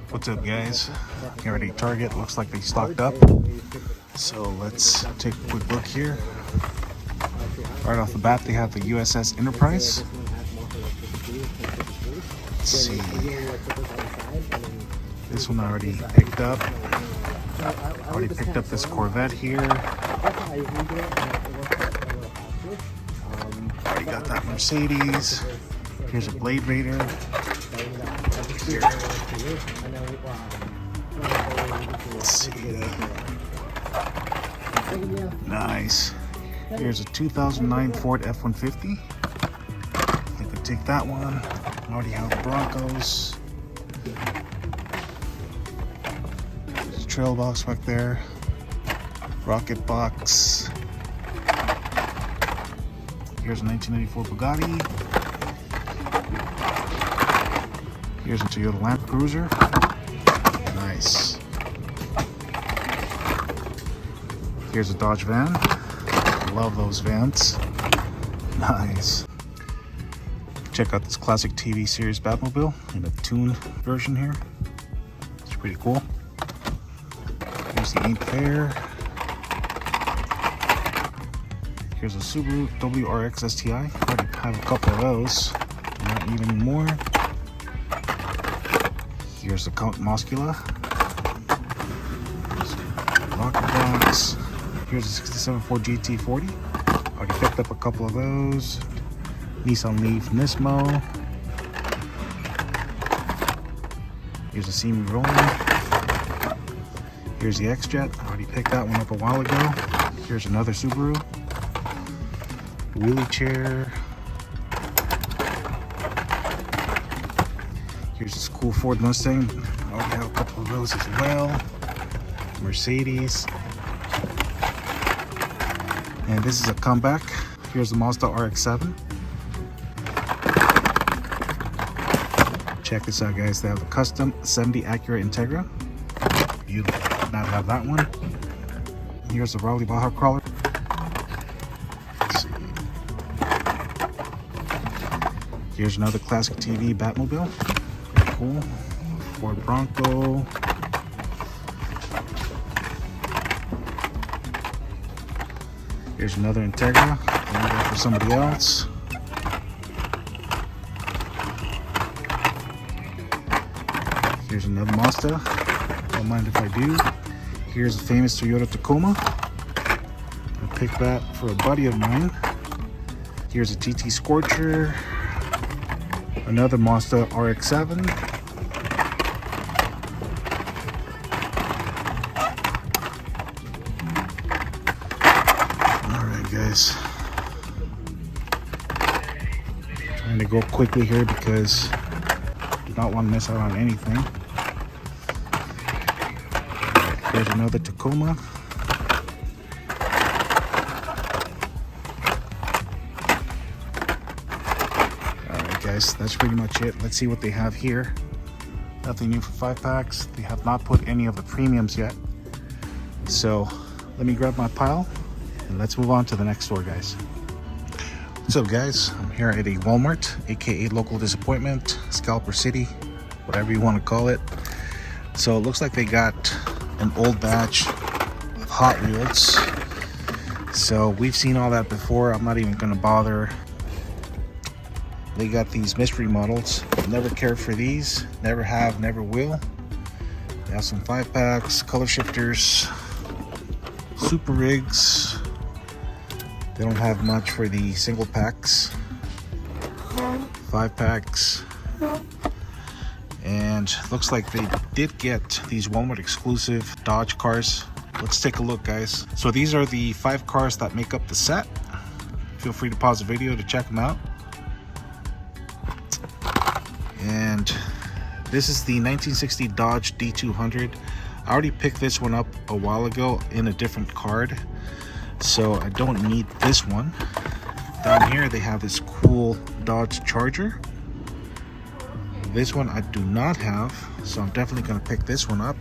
What's up, guys? Here at a Target. Looks like they stocked up. So let's take a quick look here. Right off the bat, they have the USS Enterprise. Let's see. This one I already picked up. I already picked up this Corvette here. Already got that Mercedes. Here's a Blade Raider. Here. Let's see. Nice. Here's a 2009 Ford F-150. I could take that one. I already have Broncos. There's a trail box back there. Rocket box. Here's a 1994 Bugatti. Here's a Toyota Land Cruiser. Nice. Here's a Dodge van. Love those vans. Nice. Check out this classic TV series Batmobile in a tuned version here. It's pretty cool. Here's the 8th pair. Here's a Subaru Wrx Sti. I already have a couple of those. Not need any more. Here's the Count Muscula. Here's a rocket box. Here's a 67 Ford GT40. Already picked up a couple of those. Nissan Leaf Nismo. Here's a Semi Roller. Here's the X-Jet. Already picked that one up a while ago. Here's another Subaru. Wheelie chair. Here's this cool Ford Mustang. I already have a couple of those as well. Mercedes. And this is a comeback. Here's the Mazda Rx-7. Check this out, guys. They have the custom 70 Acura Integra. You do not have that one. Here's the Raleigh Baja Crawler. Let's see. Here's another classic TV Batmobile. Pretty cool. Ford Bronco. Here's another Integra. Maybe for somebody else. Here's another Mazda. Don't mind if I do. Here's a famous Toyota Tacoma. I picked that for a buddy of mine. Here's a TT Scorcher. Another Mazda Rx-7. Guys, trying to go quickly here because I do not want to miss out on anything. Here's another Tacoma. Alright guys, that's pretty much it. Let's see what they have here. Nothing new for 5-packs. They have not put any of the premiums yet. So let me grab my pile. And let's move on to the next store, guys. What's up, guys? I'm here at a Walmart, aka local disappointment, Scalper City, whatever you want to call it. So it looks like they got an old batch of Hot Wheels. So we've seen all that before. I'm not even going to bother. They got these mystery models. Never cared for these. Never have, never will. They have some 5-packs, color shifters, super rigs. They don't have much for the single packs. 5-packs. And looks like they did get these Walmart exclusive Dodge cars. Let's take a look, guys. So these are the 5 cars that make up the set. Feel free to pause the video to check them out. And this is the 1960 Dodge D200. I already picked this one up a while ago in a different card, so I don't need this one. Down here they have this cool Dodge Charger. This one I do not have, so I'm definitely going to pick this one up.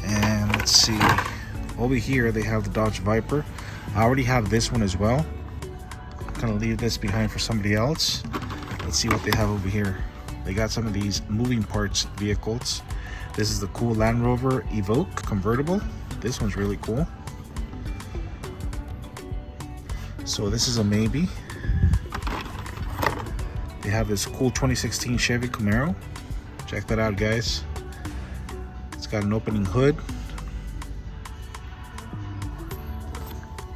And let's see, over here they have the Dodge Viper. I already have this one as well. I'm going to leave this behind for somebody else. Let's see what they have over here. They got some of these moving parts vehicles. This is the cool Land Rover Evoque convertible. This one's really cool. So this is a maybe. They have this cool 2016 Chevy Camaro. Check that out, guys. It's got an opening hood.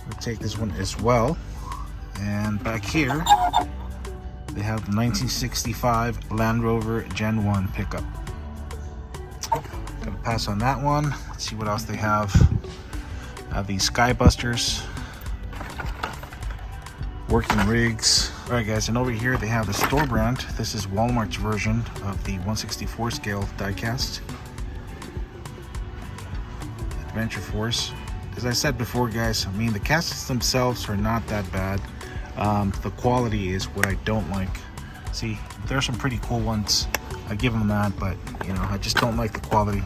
We'll take this one as well. And back here, they have the 1965 Land Rover Gen 1 pickup. Gonna pass on that one. Let's see what else they have. These Skybusters, working rigs. All right, guys, and over here they have the store brand. This is Walmart's version of the 1/64 scale diecast. Adventure Force. As I said before, guys, I mean, the casts themselves are not that bad. The quality is what I don't like. See, there are some pretty cool ones. I give them that, but you know, I just don't like the quality.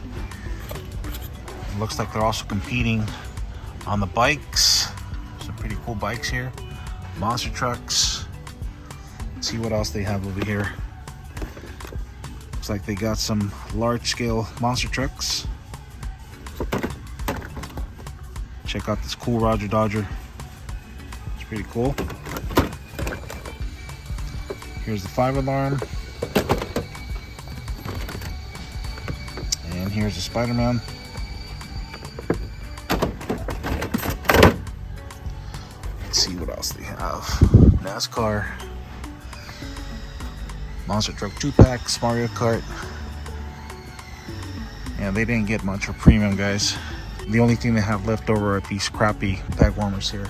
It looks like they're also competing on the bikes. Some pretty cool bikes here. Monster trucks. Let's see what else they have over here. Looks like they got some large-scale monster trucks. Check out this cool Roger Dodger. It's pretty cool. Here's the 5-alarm. And here's the Spider-Man. Let's see what else they have. NASCAR. Monster Truck 2-packs, Mario Kart. Yeah, they didn't get much for premium, guys. The only thing they have left over are these crappy bag warmers here.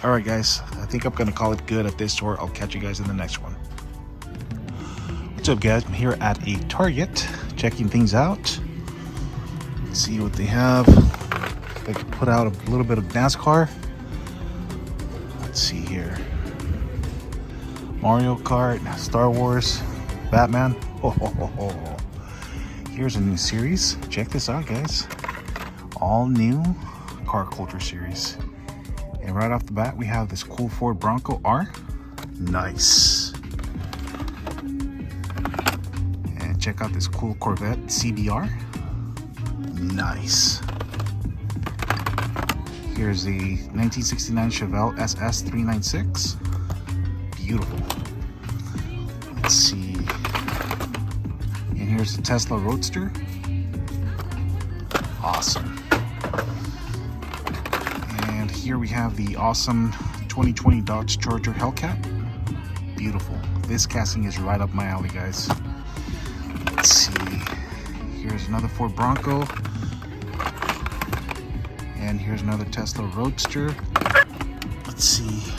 Alright, guys, I think I'm gonna call it good at this store. I'll catch you guys in the next one. What's up, guys? I'm here at a Target, checking things out. Let's see what they have. They can put out a little bit of NASCAR. Let's see here. Mario Kart, Star Wars, Batman. Here's a new series. Check this out, guys. All new car culture series. And right off the bat, we have this cool Ford Bronco R. Nice. And check out this cool Corvette CBR. Nice. Here's the 1969 Chevelle SS 396. Beautiful. Let's see. And here's the Tesla Roadster. Awesome. And here we have the awesome 2020 Dodge Charger Hellcat. Beautiful. This casting is right up my alley, guys. Let's see. Here's another Ford Bronco. And here's another Tesla Roadster. Let's see.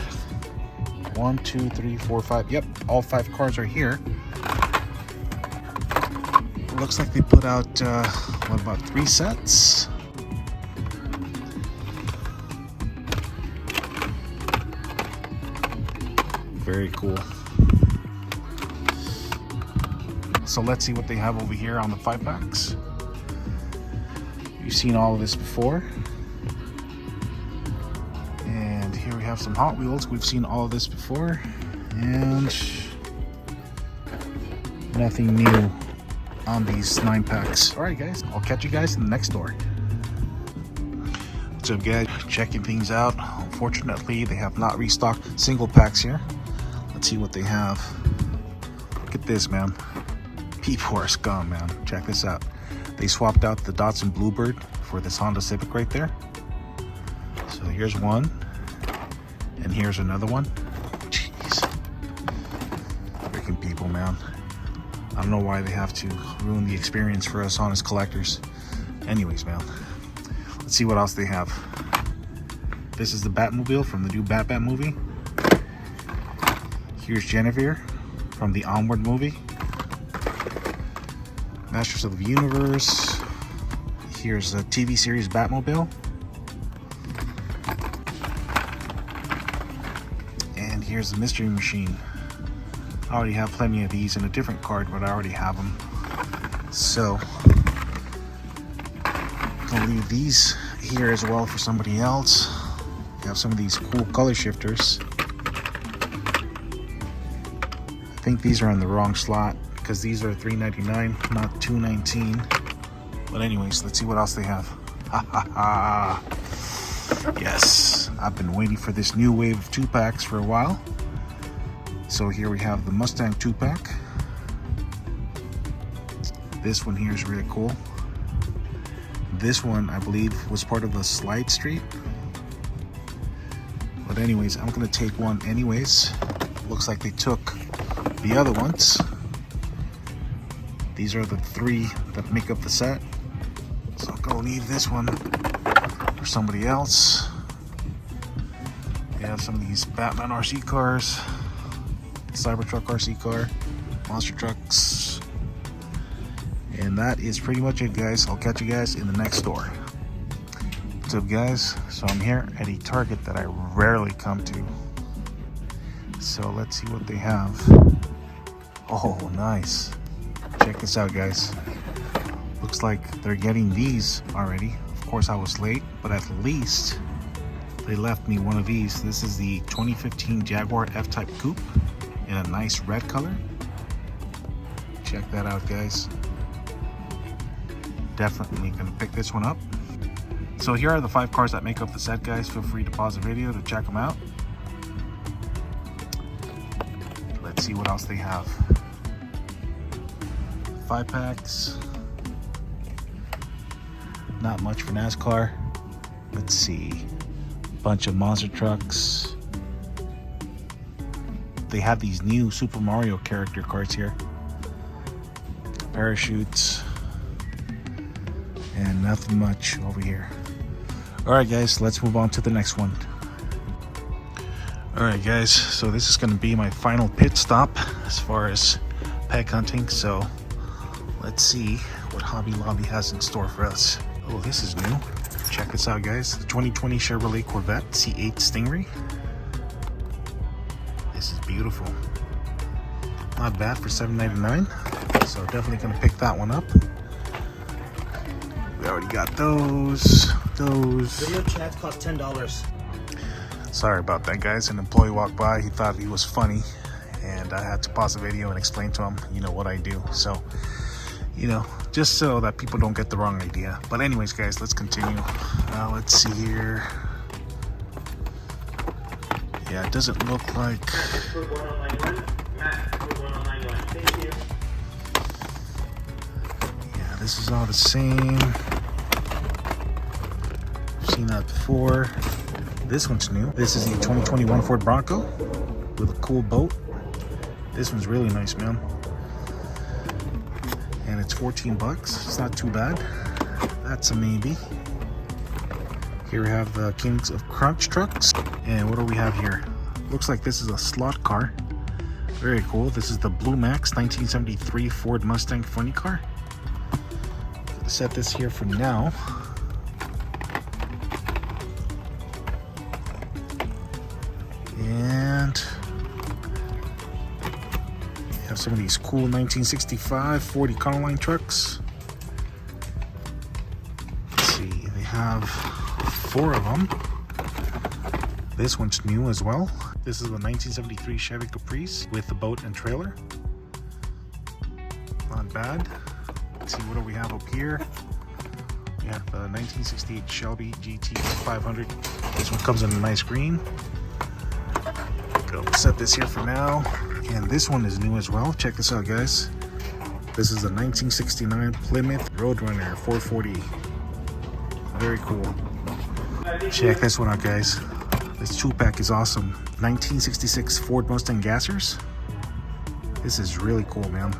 1, 2, 3, 4, 5. Yep, all 5 cars are here. Looks like they put out, what, about 3 sets? Very cool. So let's see what they have over here on the 5-packs. You've seen all of this before. And here we have some Hot Wheels. We've seen all of this before. And nothing new on these 9-packs. Alright, guys, I'll catch you guys in the next store. What's up, guys? Checking things out. Unfortunately, they have not restocked single packs here. Let's see what they have. Look at this, man. People are scum, man. Check this out. They swapped out the Datsun Bluebird for this Honda Civic right there. So here's one, and here's another one. Jeez. Freaking people, man. I don't know why they have to ruin the experience for us honest collectors. Anyways, man, let's see what else they have. This is the Batmobile from the new Batman movie. Here's Genevieve from the Onward movie. Masters of the Universe. Here's the TV series Batmobile. And here's the Mystery Machine. I already have plenty of these in a different card, but I already have them. So, I'll leave these here as well for somebody else. We have some of these cool color shifters. I think these are in the wrong slot because these are $399, not $219. But anyways, let's see what else they have. Ha ha ha. Yes, I've been waiting for this new wave of 2-packs for a while. So here we have the Mustang 2-pack. This one here is really cool. This one, I believe, was part of the Slide Street. But anyways, I'm gonna take one anyways. Looks like they took the other ones. These are the 3 that make up the set. So I'm gonna leave this one for somebody else. They have some of these Batman RC cars, Cybertruck RC car, monster trucks. And that is pretty much it, guys. I'll catch you guys in the next store. What's up, guys? So I'm here at a Target that I rarely come to. So let's see what they have. Oh, nice. Check this out, guys. Looks like they're getting these already. Of course, I was late, but at least they left me one of these. This is the 2015 Jaguar F-Type Coupe in a nice red color. Check that out, guys. Definitely gonna pick this one up. So here are the 5 cars that make up the set, guys. Feel free to pause the video to check them out. Let's see what else they have. 5 packs. Not much for NASCAR. Let's see. Bunch of monster trucks. They have these new Super Mario character cards here. Parachutes. And nothing much over here. Alright, guys, let's move on to the next one. Alright, guys, so this is going to be my final pit stop as far as pack hunting. So let's see what Hobby Lobby has in store for us. Oh, this is new. Check this out, guys. The 2020 Chevrolet Corvette C8 Stingray. This is beautiful. Not bad for $7.99. So definitely going to pick that one up. We already got those. Video chats cost $10. Sorry about that, guys. An employee walked by. He thought he was funny, and I had to pause the video and explain to him, you know, what I do. So, you know, just so that people don't get the wrong idea. But anyways, guys, let's continue. Let's see here. Yeah, it doesn't look like. Yeah, this is all the same. Seen that before. This one's new. This is the 2021 Ford Bronco with a cool boat. This one's really nice, man. And it's 14 bucks. It's not too bad. That's a maybe. Here we have the Kings of Crunch trucks. And what do we have here? Looks like this is a slot car. Very cool. This is the Blue Max 1973 Ford Mustang funny car. Set this here for now. And we have some of these cool 1965 Ford Econoline trucks. Let's see, they have 4 of them. This one's new as well. This is the 1973 Chevy Caprice with the boat and trailer. Not bad. Let's see, what do we have up here? We have the 1968 Shelby Gt500. This one comes in a nice green. Go set this here for now. And this one is new as well. Check this out, guys. This is the 1969 Plymouth Roadrunner 440. Very cool. Check this one out, guys. This 2-pack is awesome. 1966 Ford Mustang Gassers. This is really cool, man.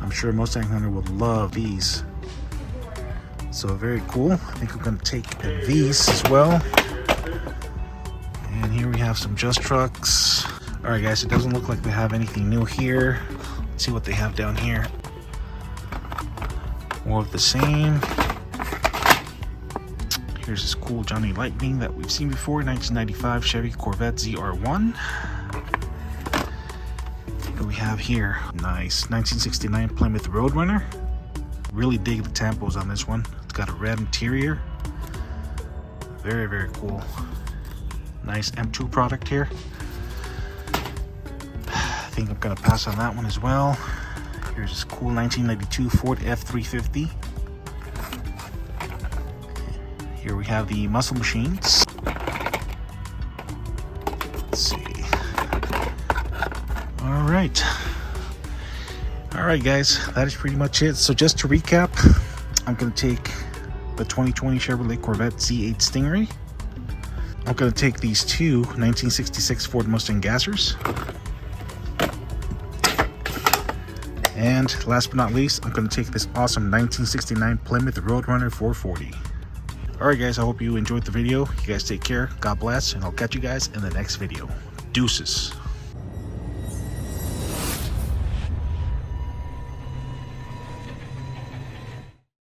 I'm sure Mustang Hunter would love these. So very cool. I think I'm gonna take these as well. And here we have some Just trucks. All right, guys, it doesn't look like they have anything new here. Let's see what they have down here. More of the same. Here's this cool Johnny Lightning that we've seen before, 1995 Chevy Corvette Zr1. What do we have here? Nice, 1969 Plymouth Roadrunner. Really dig the tampos on this one. It's got a red interior. Very, very cool. Nice M2 product here. I think I'm gonna pass on that one as well. Here's this cool 1992 Ford F350. Here we have the muscle machines. Let's see. All right, guys, that is pretty much it. So just to recap, I'm going to take the 2020 Chevrolet Corvette Z8 Stingray. I'm going to take these two 1966 Ford Mustang Gassers. And last but not least, I'm going to take this awesome 1969 Plymouth Roadrunner 440. Alright guys, I hope you enjoyed the video. You guys take care, God bless, and I'll catch you guys in the next video. Deuces.